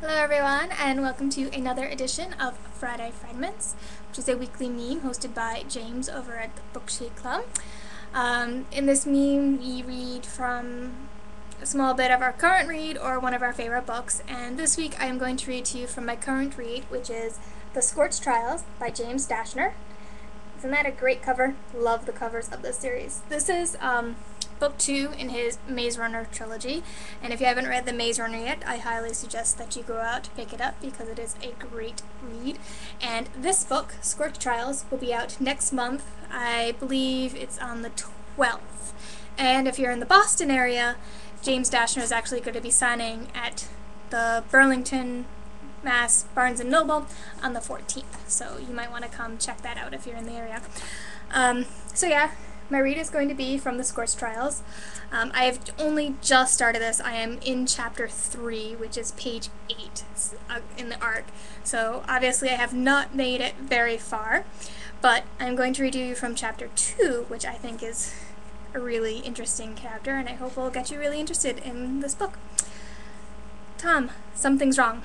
Hello everyone, and welcome to another edition of Friday Fragments, which is a weekly meme hosted by James over at the Bookshake Club. In this meme, we read from a small bit of our current read or one of our favorite books, and this week I am going to read to you from my current read, which is The Scorch Trials by James Dashner. Isn't that a great cover? Love the covers of this series. This is book 2 in his Maze Runner trilogy, and if you haven't read the Maze Runner yet, I highly suggest that you go out to pick it up because it is a great read. And this book, Scorch Trials, will be out next month. I believe it's on the 12th. And if you're in the Boston area, James Dashner is actually going to be signing at the Burlington, Mass. Barnes & Noble on the 14th, so you might want to come check that out if you're in the area. So yeah, my read is going to be from the Scorch Trials. I have only just started this. I am in chapter 3, which is page 8 in the arc, so obviously I have not made it very far, but I'm going to read you from chapter 2, which I think is a really interesting chapter, and I hope will get you really interested in this book. Tom, something's wrong.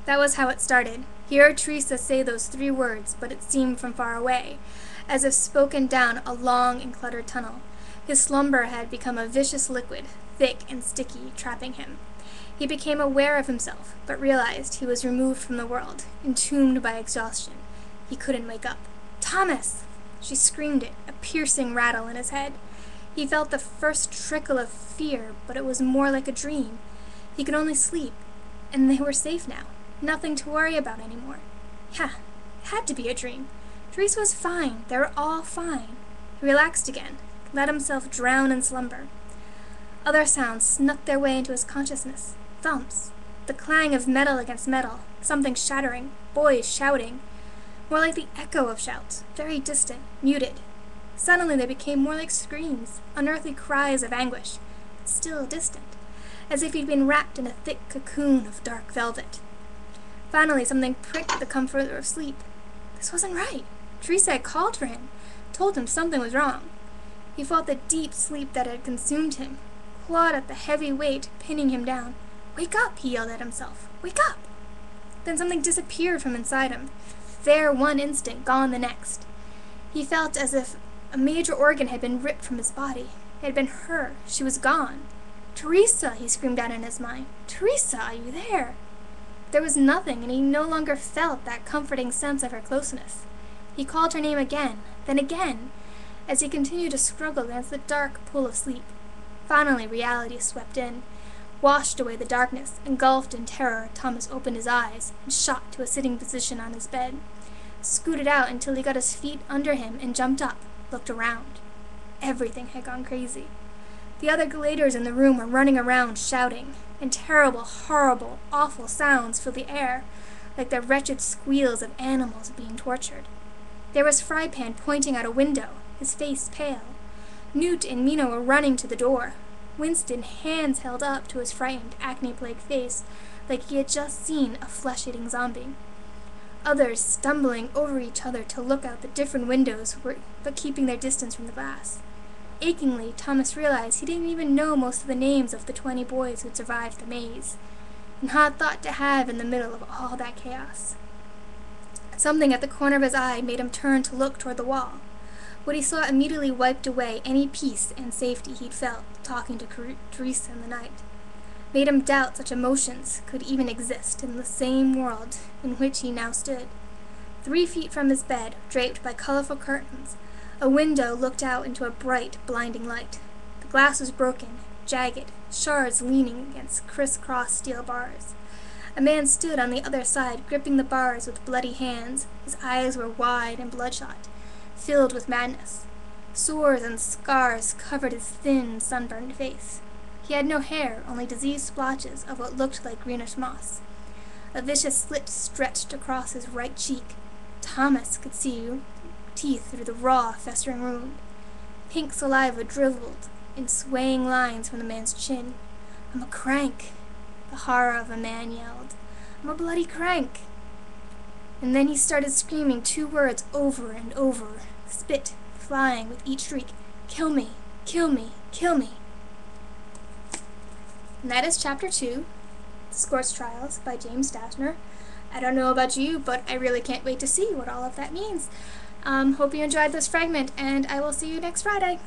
That was how it started. Hear Teresa say those 3 words, but it seemed from far away, as if spoken down a long and cluttered tunnel. His slumber had become a vicious liquid, thick and sticky, trapping him. He became aware of himself, but realized he was removed from the world, entombed by exhaustion. He couldn't wake up. Thomas! She screamed it, a piercing rattle in his head. He felt the first trickle of fear, but it was more like a dream. He could only sleep, and they were safe now. Nothing to worry about anymore. Yeah, it had to be a dream. Teresa was fine. They were all fine. He relaxed again, let himself drown in slumber. Other sounds snuck their way into his consciousness. Thumps, the clang of metal against metal, something shattering, boys shouting. More like the echo of shouts, very distant, muted. Suddenly they became more like screams, unearthly cries of anguish, but still distant, as if he'd been wrapped in a thick cocoon of dark velvet. Finally, something pricked the comforter of sleep. This wasn't right. Teresa had called for him, told him something was wrong. He felt the deep sleep that had consumed him, clawed at the heavy weight pinning him down. Wake up, he yelled at himself. Wake up! Then something disappeared from inside him. There one instant, gone the next. He felt as if a major organ had been ripped from his body. It had been her. She was gone. Teresa, he screamed out in his mind. Teresa, are you there? There was nothing, and he no longer felt that comforting sense of her closeness. He called her name again, then again, as he continued to struggle against the dark pool of sleep. Finally, reality swept in, washed away the darkness. Engulfed in terror, Thomas opened his eyes and shot to a sitting position on his bed, scooted out until he got his feet under him and jumped up, looked around. Everything had gone crazy. The other gladers in the room were running around, shouting, and terrible, horrible, awful sounds filled the air, like the wretched squeals of animals being tortured. There was Frypan pointing out a window, his face pale. Newt and Mina were running to the door. Winston, hands held up to his frightened, acne-plagued face, like he had just seen a flesh-eating zombie. Others stumbling over each other to look out the different windows, but keeping their distance from the glass. Achingly, Thomas realized he didn't even know most of the names of the 20 boys who'd survived the maze, and had thought to have in the middle of all that chaos. Something at the corner of his eye made him turn to look toward the wall. What he saw immediately wiped away any peace and safety he'd felt talking to Teresa in the night, made him doubt such emotions could even exist in the same world in which he now stood. 3 feet from his bed, draped by colorful curtains, a window looked out into a bright, blinding light. The glass was broken, jagged, shards leaning against criss-cross steel bars. A man stood on the other side, gripping the bars with bloody hands. His eyes were wide and bloodshot, filled with madness. Sores and scars covered his thin, sunburned face. He had no hair, only diseased splotches of what looked like greenish moss. A vicious slit stretched across his right cheek. Thomas could see teeth through the raw, festering wound. Pink saliva dribbled in swaying lines from the man's chin. I'm a crank, the horror of a man yelled. I'm a bloody crank. And then he started screaming 2 words over and over, spit flying with each shriek. Kill me, kill me, kill me. And that is chapter 2. Scorch Trials by James Dashner. I don't know about you, but I really can't wait to see what all of that means. Hope you enjoyed this fragment, and I will see you next Friday.